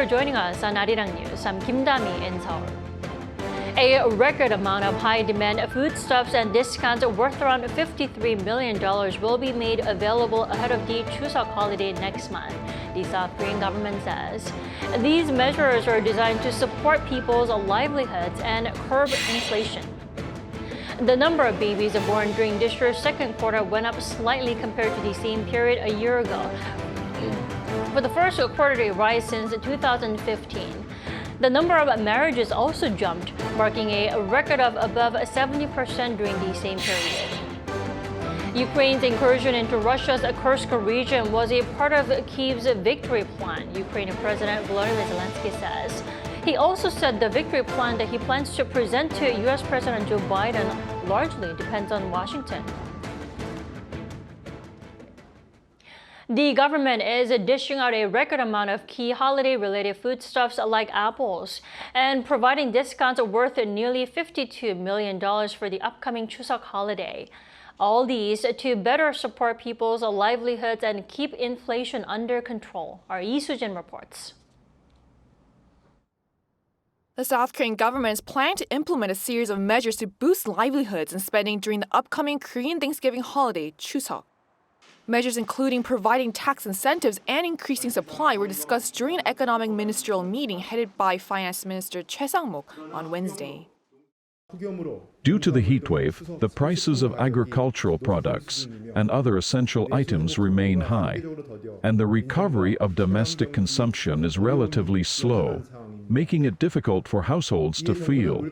for joining us on Arirang News. I'm Kim Dami in Seoul. A record amount of high-demand foodstuffs and discounts worth around $53 million will be made available ahead of the Chuseok holiday next month, the South Korean government says. These measures are designed to support people's livelihoods and curb inflation. The number of babies born during this year's second quarter went up slightly compared to the same period a year ago, for the first quarterly rise since 2015. The number of marriages also jumped, marking a record of above 70% during the same period. Ukraine's incursion into Russia's Kursk region was a part of Kyiv's victory plan, Ukrainian President Volodymyr Zelenskyy says. He also said the victory plan that he plans to present to U.S. President Joe Biden largely depends on Washington. The government is dishing out a record amount of key holiday-related foodstuffs like apples and providing discounts worth nearly $52 million for the upcoming Chuseok holiday. All these to better support people's livelihoods and keep inflation under control. Our Lee Soo-jin reports. The South Korean government is planning to implement a series of measures to boost livelihoods and spending during the upcoming Korean Thanksgiving holiday, Chuseok. Measures including providing tax incentives and increasing supply were discussed during an economic ministerial meeting headed by Finance Minister Chuseok on Wednesday. Due to the heat wave, the prices of agricultural products and other essential items remain high, and the recovery of domestic consumption is relatively slow, making it difficult for households to feel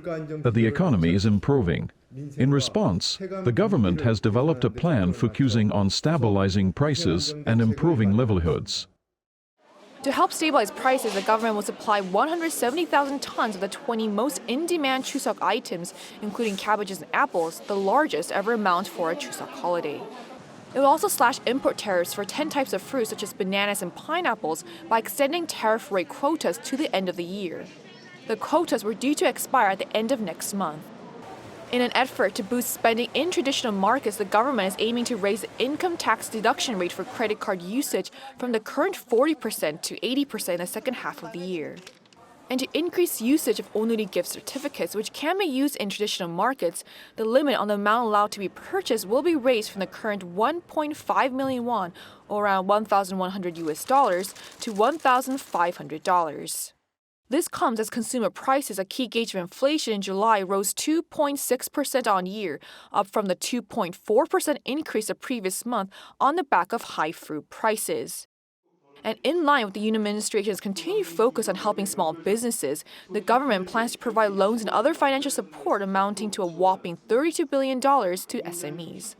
that the economy is improving. In response, the government has developed a plan focusing on stabilizing prices and improving livelihoods. To help stabilize prices, the government will supply 170,000 tons of the 20 most in-demand Chuseok items, including cabbages and apples, the largest ever amount for a Chuseok holiday. It will also slash import tariffs for 10 types of fruits such as bananas and pineapples by extending tariff rate quotas to the end of the year. The quotas were due to expire at the end of next month. In an effort to boost spending in traditional markets, the government is aiming to raise the income tax deduction rate for credit card usage from the current 40% to 80% in the second half of the year. And to increase usage of onuri gift certificates, which can be used in traditional markets, the limit on the amount allowed to be purchased will be raised from the current 1.5 million won, or around $1,100 to $1,500. This comes as consumer prices, a key gauge of inflation in July, rose 2.6% on year, up from the 2.4% increase the previous month on the back of high fruit prices. And in line with the Yoon administration's continued focus on helping small businesses, the government plans to provide loans and other financial support amounting to a whopping $32 billion to SMEs.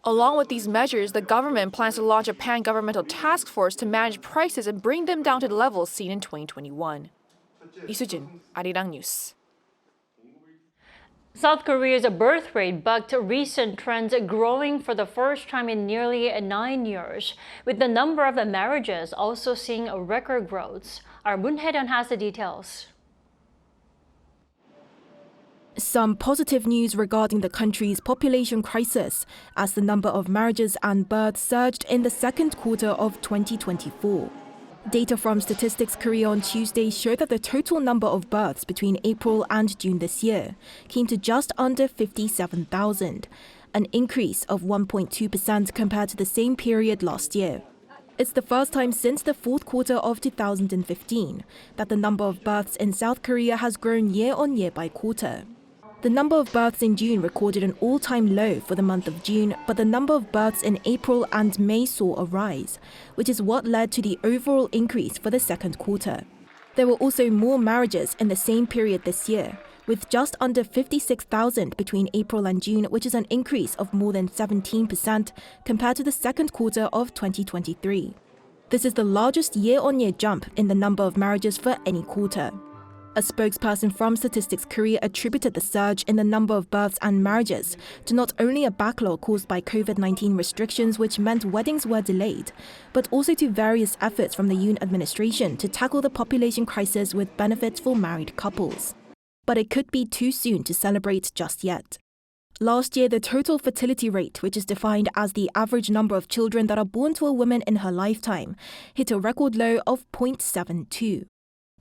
Along with these measures, the government plans to launch a pan-governmental task force to manage prices and bring them down to the levels seen in 2021. Lee Soo-jin, Arirang News. South Korea's birth rate bucked recent trends, growing for the first time in nearly 9 years, with the number of marriages also seeing record growth. Our Moon Hae-yeon has the details. Some positive news regarding the country's population crisis, as the number of marriages and births surged in the second quarter of 2024. Data from Statistics Korea on Tuesday showed that the total number of births between April and June this year came to just under 57,000, an increase of 1.2% compared to the same period last year. It's the first time since the fourth quarter of 2015 that the number of births in South Korea has grown year on year by quarter. The number of births in June recorded an all-time low for the month of June, but the number of births in April and May saw a rise, which is what led to the overall increase for the second quarter. There were also more marriages in the same period this year, with just under 56,000 between April and June, which is an increase of more than 17% compared to the second quarter of 2023. This is the largest year-on-year jump in the number of marriages for any quarter. A spokesperson from Statistics Korea attributed the surge in the number of births and marriages to not only a backlog caused by COVID-19 restrictions, which meant weddings were delayed, but also to various efforts from the Yoon administration to tackle the population crisis with benefits for married couples. But it could be too soon to celebrate just yet. Last year, the total fertility rate, which is defined as the average number of children that are born to a woman in her lifetime, hit a record low of 0.72.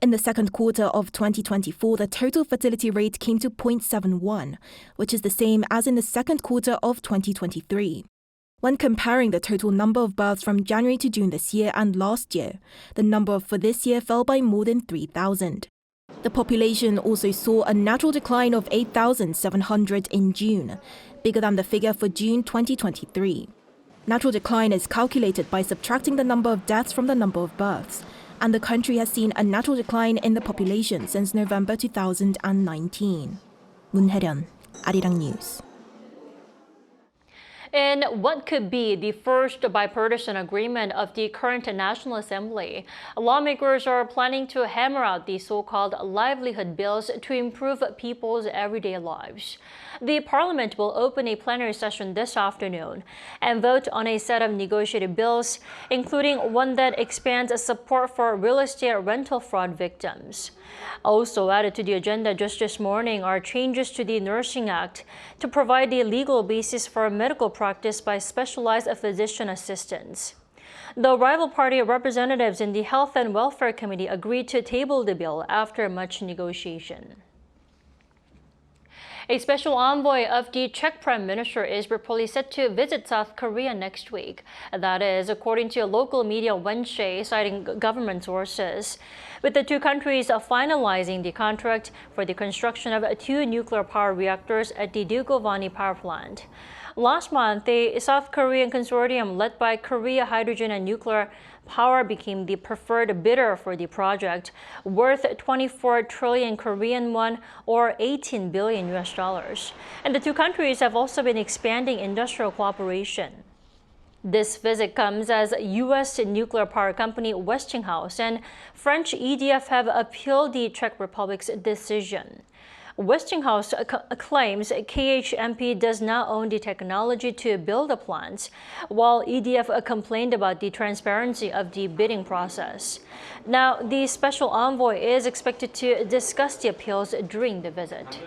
In the second quarter of 2024, the total fertility rate came to 0.71, which is the same as in the second quarter of 2023. When comparing the total number of births from January to June this year and last year, the number for this year fell by more than 3,000. The population also saw a natural decline of 8,700 in June, bigger than the figure for June 2023. Natural decline is calculated by subtracting the number of deaths from the number of births, and the country has seen a natural decline in the population since November 2019. 문혜련, Arirang News. In what could be the first bipartisan agreement of the current National Assembly, lawmakers are planning to hammer out the so-called livelihood bills to improve people's everyday lives. The parliament will open a plenary session this afternoon and vote on a set of negotiated bills, including one that expands support for real estate rental fraud victims. Also added to the agenda just this morning are changes to the Nursing Act to provide a legal basis for medical practice by specialized physician assistants. The rival party representatives in the Health and Welfare Committee agreed to table the bill after much negotiation. A special envoy of the Czech Prime Minister is reportedly set to visit South Korea next week. That is, according to local media Wednesday, citing government sources. With the two countries finalizing the contract for the construction of 2 nuclear power reactors at the Dukovany power plant. Last month, a South Korean consortium led by Korea Hydrogen and Nuclear Power became the preferred bidder for the project, worth 24 trillion Korean won or $18 billion. And the two countries have also been expanding industrial cooperation. This visit comes as U.S. nuclear power company Westinghouse and French EDF have appealed the Czech Republic's decision. Westinghouse claims KHNP does not own the technology to build the plants, while EDF complained about the transparency of the bidding process. Now, the special envoy is expected to discuss the appeals during the visit.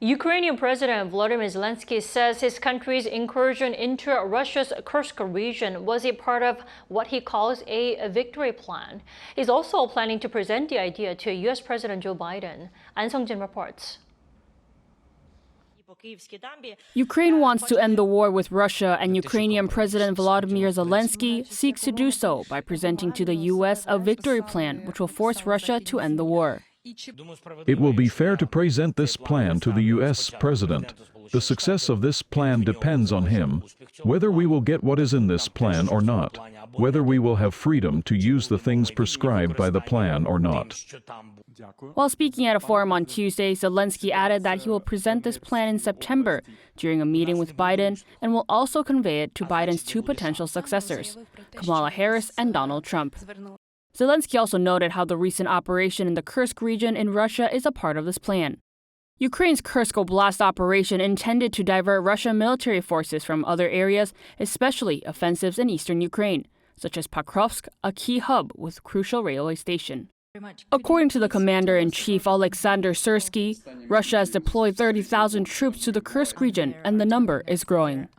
Ukrainian President Volodymyr Zelenskyy says his country's incursion into Russia's Kursk region was a part of what he calls a victory plan. He's also planning to present the idea to U.S. President Joe Biden. An Sung-jin reports. Ukraine wants to end the war with Russia, and Ukrainian President Volodymyr Zelenskyy seeks to do so by presenting to the U.S. a victory plan which will force Russia to end the war. It will be fair to present this plan to the U.S. President. The success of this plan depends on him, whether we will get what is in this plan or not, whether we will have freedom to use the things prescribed by the plan or not. While speaking at a forum on Tuesday, Zelenskyy added that he will present this plan in September during a meeting with Biden and will also convey it to Biden's 2 potential successors, Kamala Harris and Donald Trump. Zelenskyy also noted how the recent operation in the Kursk region in Russia is a part of this plan. Ukraine's Kursk Oblast operation intended to divert Russian military forces from other areas, especially offensives in eastern Ukraine, such as Pokrovsk, a key hub with crucial railway station. According to the commander-in-chief Alexander Syrsky, Russia has deployed 30,000 troops to the Kursk region, and the number is growing.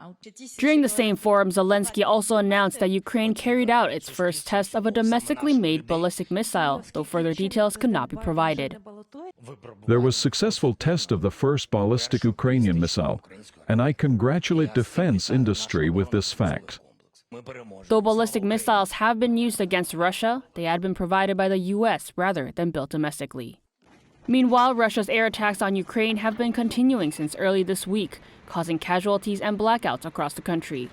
During the same forum, Zelenskyy also announced that Ukraine carried out its first test of a domestically made ballistic missile, though further details could not be provided. There was successful test of the first ballistic Ukrainian missile, and I congratulate defense industry with this fact. Though ballistic missiles have been used against Russia, they had been provided by the U.S. rather than built domestically. Meanwhile, Russia's air attacks on Ukraine have been continuing since early this week, causing casualties and blackouts across the country.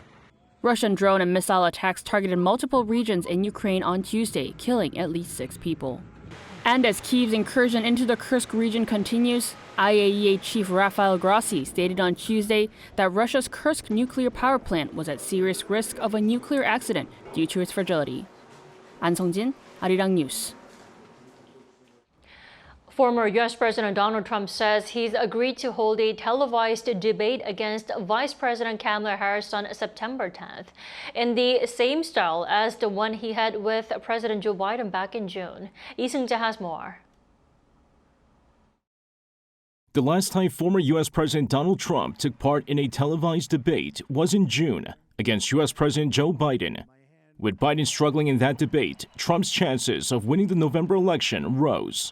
Russian drone and missile attacks targeted multiple regions in Ukraine on Tuesday, killing at least 6 people. And as Kyiv's incursion into the Kursk region continues, IAEA Chief Rafael Grossi stated on Tuesday that Russia's Kursk nuclear power plant was at serious risk of a nuclear accident due to its fragility. An Sung-jin, Arirang News. Former U.S. President Donald Trump says he's agreed to hold a televised debate against Vice President Kamala Harris on September 10th, in the same style as the one he had with President Joe Biden back in June. Lee Seung-jae has more. The last time former U.S. President Donald Trump took part in a televised debate was in June against U.S. President Joe Biden. With Biden struggling in that debate, Trump's chances of winning the November election rose.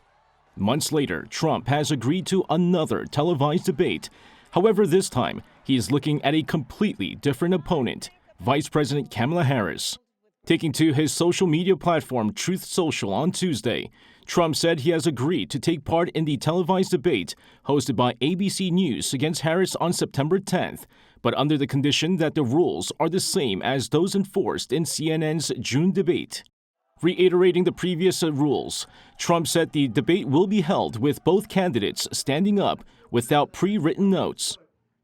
Months later, Trump has agreed to another televised debate. However, this time, he is looking at a completely different opponent, Vice President Kamala Harris. Taking to his social media platform Truth Social on Tuesday, Trump said he has agreed to take part in the televised debate hosted by ABC News against Harris on September 10th, but under the condition that the rules are the same as those enforced in CNN's June debate. Reiterating the previous rules, Trump said the debate will be held with both candidates standing up without pre-written notes.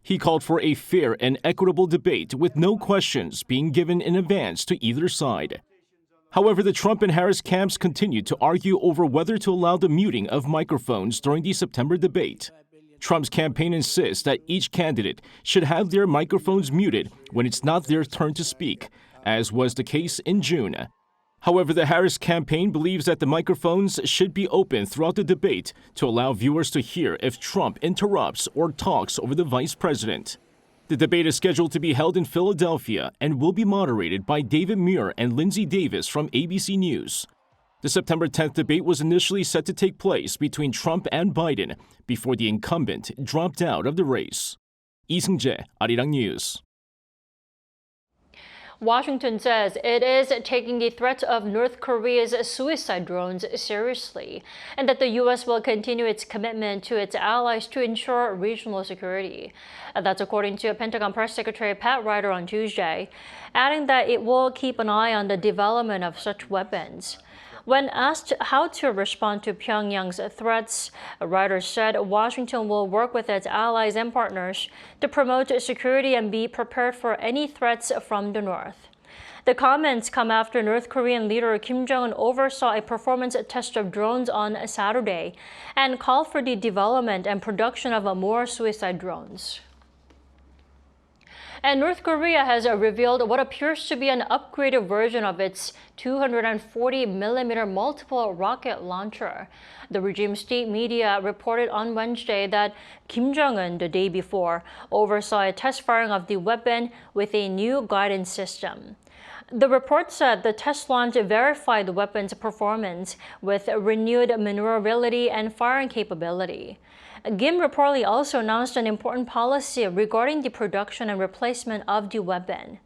He called for a fair and equitable debate with no questions being given in advance to either side. However, the Trump and Harris camps continued to argue over whether to allow the muting of microphones during the September debate. Trump's campaign insists that each candidate should have their microphones muted when it's not their turn to speak, as was the case in June. However, the Harris campaign believes that the microphones should be open throughout the debate to allow viewers to hear if Trump interrupts or talks over the vice president. The debate is scheduled to be held in Philadelphia and will be moderated by David Muir and Lindsay Davis from ABC News. The September 10th debate was initially set to take place between Trump and Biden before the incumbent dropped out of the race. Lee Seung-jae, Arirang News. Washington says it is taking the threat of North Korea's suicide drones seriously, and that the U.S. will continue its commitment to its allies to ensure regional security. That's according to Pentagon Press Secretary Pat Ryder on Tuesday, adding that it will keep an eye on the development of such weapons. When asked how to respond to Pyongyang's threats, Ryder said Washington will work with its allies and partners to promote security and be prepared for any threats from the North. The comments come after North Korean leader Kim Jong-un oversaw a performance test of drones on Saturday and called for the development and production of more suicide drones. And North Korea has revealed what appears to be an upgraded version of its 240mm multiple rocket launcher. The regime state media reported on Wednesday that Kim Jong-un, the day before, oversaw a test firing of the weapon with a new guidance system. The report said the test launch verified the weapon's performance with renewed maneuverability and firing capability. Kim reportedly also announced an important policy regarding the production and replacement of the weapon.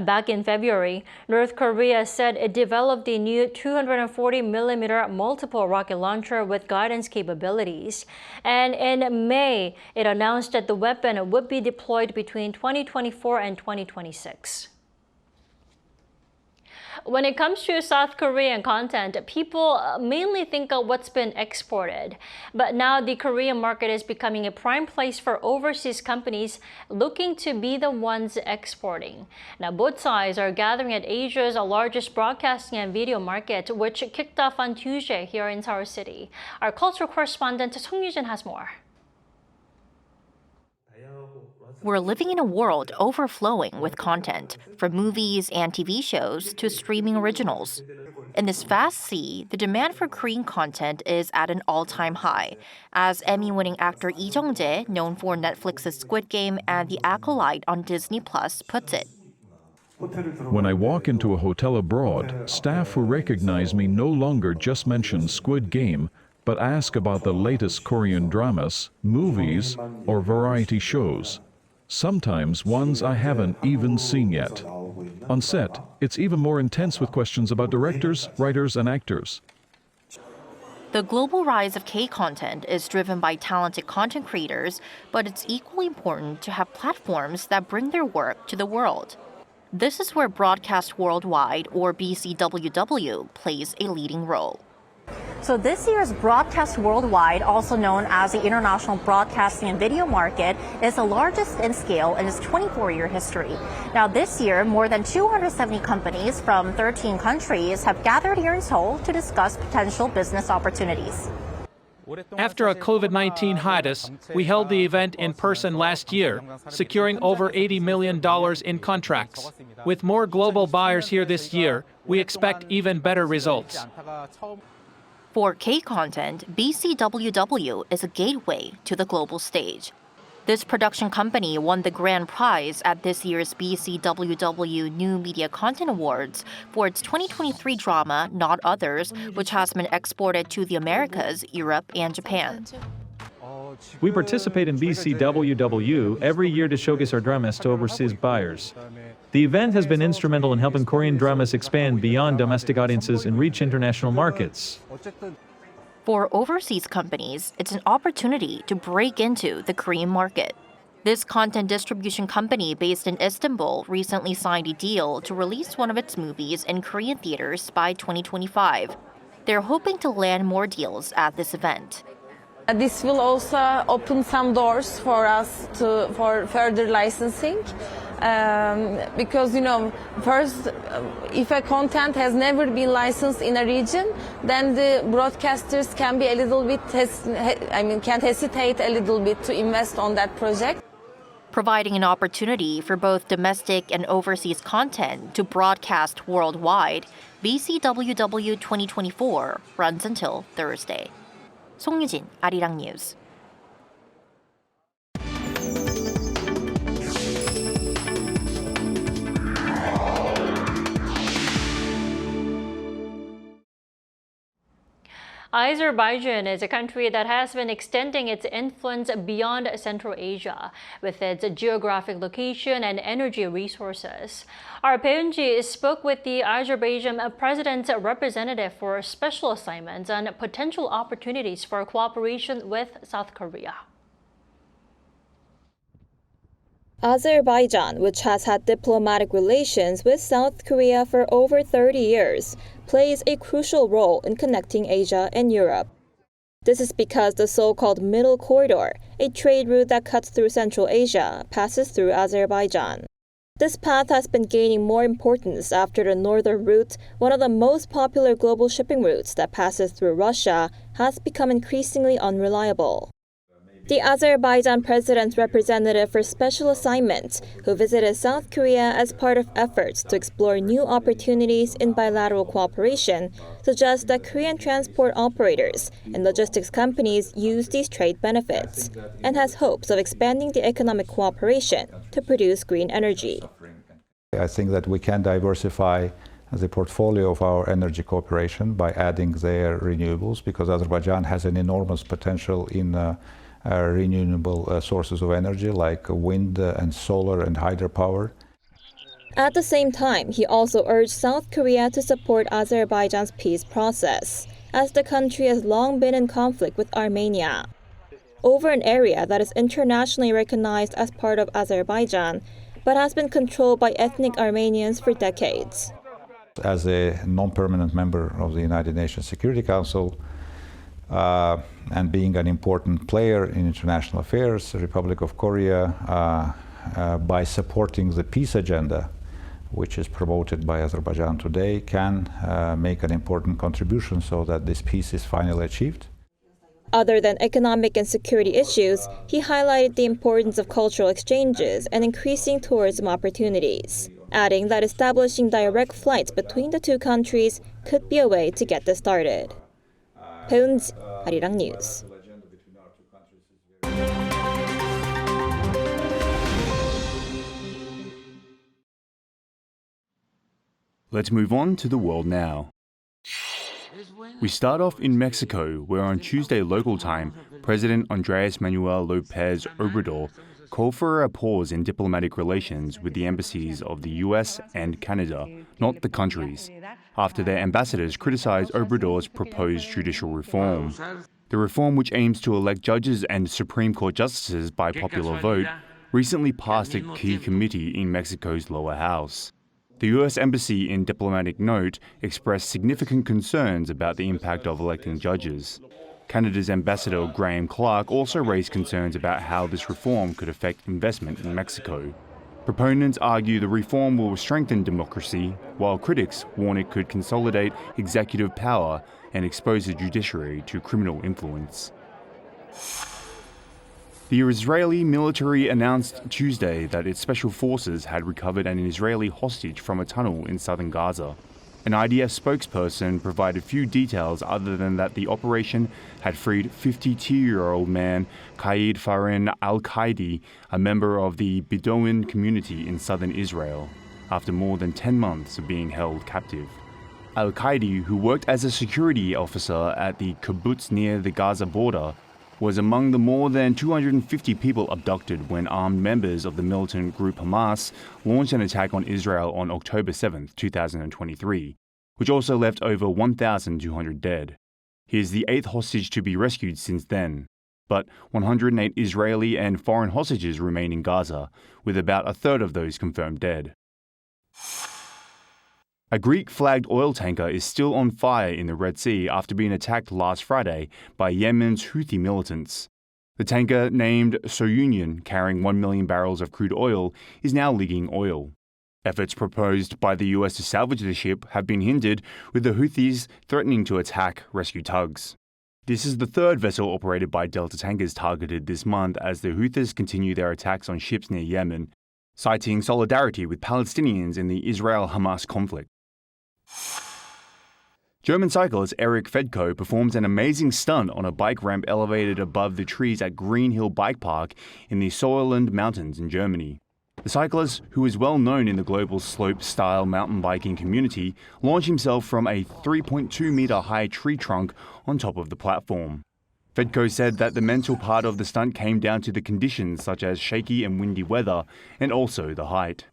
Back in February, North Korea said it developed the new 240mm multiple rocket launcher with guidance capabilities. And in May, it announced that the weapon would be deployed between 2024 and 2026. When it comes to South Korean content, people mainly think of what's been exported. But now the Korean market is becoming a prime place for overseas companies looking to be the ones exporting. Now, both sides are gathering at Asia's largest broadcasting and video market, which kicked off on Tuesday here in Seoul City. Our cultural correspondent Song Yujin has more. We're living in a world overflowing with content, from movies and TV shows to streaming originals. In this vast sea, the demand for Korean content is at an all-time high, as Emmy-winning actor Lee Jung-jae, known for Netflix's Squid Game and The Acolyte on Disney+, puts it. When I walk into a hotel abroad, staff who recognize me no longer just mention Squid Game, but ask about the latest Korean dramas, movies, or variety shows. Sometimes ones I haven't even seen yet. On set, it's even more intense with questions about directors, writers, and actors. The global rise of K-content is driven by talented content creators, but it's equally important to have platforms that bring their work to the world. This is where Broadcast Worldwide, or BCWW, plays a leading role. So this year's Broadcast Worldwide, also known as the International Broadcasting and Video Market, is the largest in scale in its 24-year history. Now this year, more than 270 companies from 13 countries have gathered here in Seoul to discuss potential business opportunities. After a COVID-19 hiatus, we held the event in person last year, securing over $80 million in contracts. With more global buyers here this year, we expect even better results. 4K content, BCWW is a gateway to the global stage. This production company won the grand prize at this year's BCWW New Media Content Awards for its 2023 drama, Not Others, which has been exported to the Americas, Europe, and Japan. We participate in BCWW every year to showcase our dramas to overseas buyers. The event has been instrumental in helping Korean dramas expand beyond domestic audiences and reach international markets. For overseas companies, it's an opportunity to break into the Korean market. This content distribution company based in Istanbul recently signed a deal to release one of its movies in Korean theaters by 2025. They're hoping to land more deals at this event. This will also open some doors for us for further licensing. Because, first, if a content has never been licensed in a region, then the broadcasters can be a little bit, can hesitate a little bit to invest on that project. Providing an opportunity for both domestic and overseas content to broadcast worldwide, BCWW 2024 runs until Thursday. 송유진, Arirang News. Azerbaijan is a country that has been extending its influence beyond Central Asia with its geographic location and energy resources. Our Peunji spoke with the Azerbaijan president's representative for special assignments on potential opportunities for cooperation with South Korea. Azerbaijan, which has had diplomatic relations with South Korea for over 30 years, plays a crucial role in connecting Asia and Europe. This is because the so-called Middle Corridor, a trade route that cuts through Central Asia, passes through Azerbaijan. This path has been gaining more importance after the northern route, one of the most popular global shipping routes that passes through Russia, has become increasingly unreliable. The Azerbaijan president's representative for special assignments, who visited South Korea as part of efforts to explore new opportunities in bilateral cooperation, suggests that Korean transport operators and logistics companies use these trade benefits, and has hopes of expanding the economic cooperation to produce green energy. I think that we can diversify the portfolio of our energy cooperation by adding their renewables, because Azerbaijan has an enormous potential in renewable sources of energy like wind and solar and hydropower. At the same time, he also urged South Korea to support Azerbaijan's peace process, as the country has long been in conflict with Armenia over an area that is internationally recognized as part of Azerbaijan, but has been controlled by ethnic Armenians for decades. As a non-permanent member of the United Nations Security Council, and being an important player in international affairs, the Republic of Korea, by supporting the peace agenda, which is promoted by Azerbaijan today, can make an important contribution so that this peace is finally achieved. Other than economic and security issues, he highlighted the importance of cultural exchanges and increasing tourism opportunities, adding that establishing direct flights between the two countries could be a way to get this started. Peunji, Arirang News. Let's move on to the world now. We start off in Mexico, where on Tuesday local time, President Andrés Manuel López Obrador called for a pause in diplomatic relations with the embassies of the US and Canada, not the countries, after their ambassadors criticized Obrador's proposed judicial reform. The reform, which aims to elect judges and Supreme Court justices by popular vote, recently passed a key committee in Mexico's lower house. The US Embassy, in diplomatic note, expressed significant concerns about the impact of electing judges. Canada's Ambassador Graham Clark also raised concerns about how this reform could affect investment in Mexico. Proponents argue the reform will strengthen democracy, while critics warn it could consolidate executive power and expose the judiciary to criminal influence. The Israeli military announced Tuesday that its special forces had recovered an Israeli hostage from a tunnel in southern Gaza. An IDF spokesperson provided few details other than that the operation had freed 52-year-old man Qaid Farin al-Qaidi, a member of the Bedouin community in southern Israel, after more than 10 months of being held captive. Al-Qaidi, who worked as a security officer at the kibbutz near the Gaza border, was among the more than 250 people abducted when armed members of the militant group Hamas launched an attack on Israel on October 7, 2023, which also left over 1,200 dead. He is the 8th hostage to be rescued since then, but 108 Israeli and foreign hostages remain in Gaza, with about a third of those confirmed dead. A Greek-flagged oil tanker is still on fire in the Red Sea after being attacked last Friday by Yemen's Houthi militants. The tanker, named Soyunion, carrying 1 million barrels of crude oil, is now leaking oil. Efforts proposed by the US to salvage the ship have been hindered, with the Houthis threatening to attack rescue tugs. This is the third vessel operated by Delta tankers targeted this month as the Houthis continue their attacks on ships near Yemen, citing solidarity with Palestinians in the Israel-Hamas conflict. German cyclist Eric Fedko performs an amazing stunt on a bike ramp elevated above the trees at Green Hill Bike Park in the Sauerland Mountains in Germany. The cyclist, who is well known in the global slope-style mountain biking community, launched himself from a 3.2-meter high tree trunk on top of the platform. Fedko said that the mental part of the stunt came down to the conditions such as shaky and windy weather, and also the height.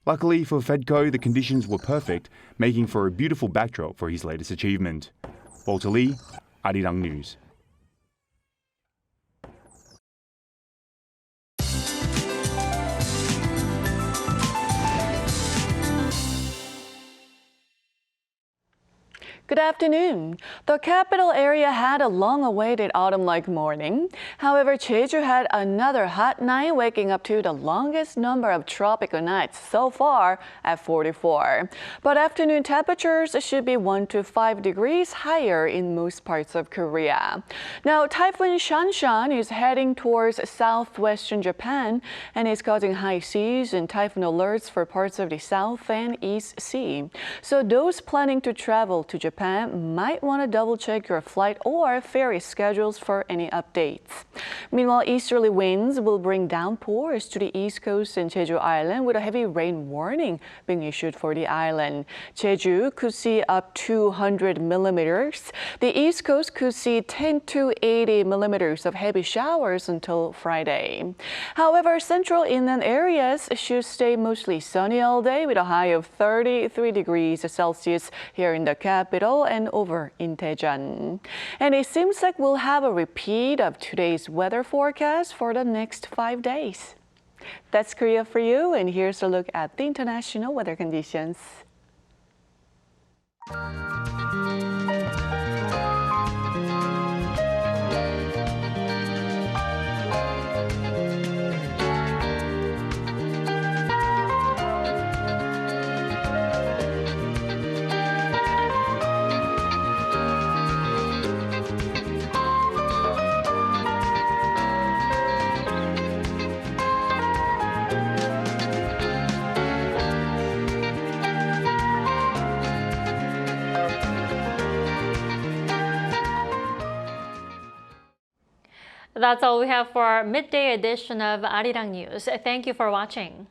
Luckily for Fedko, the conditions were perfect, making for a beautiful backdrop for his latest achievement. Walter Lee, Arirang News. Good afternoon. The capital area had a long-awaited autumn-like morning. However, Jeju had another hot night, waking up to the longest number of tropical nights so far at 44. But afternoon temperatures should be 1 to 5 degrees higher in most parts of Korea. Now, Typhoon Shanshan is heading towards southwestern Japan and is causing high seas and typhoon alerts for parts of the South and East Sea. So those planning to travel to Japan might want to double-check your flight or ferry schedules for any updates. Meanwhile, easterly winds will bring downpours to the east coast and Jeju Island, with a heavy rain warning being issued for the island. Jeju could see up to 100 millimeters. The east coast could see 10 to 80 millimeters of heavy showers until Friday. However, central inland areas should stay mostly sunny all day, with a high of 33 degrees Celsius here in the capital and over in Daejeon. And it seems like we'll have a repeat of today's weather forecast for the next 5 days. That's Korea for you, and here's a look at the international weather conditions. That's all we have for our midday edition of Arirang News. Thank you for watching.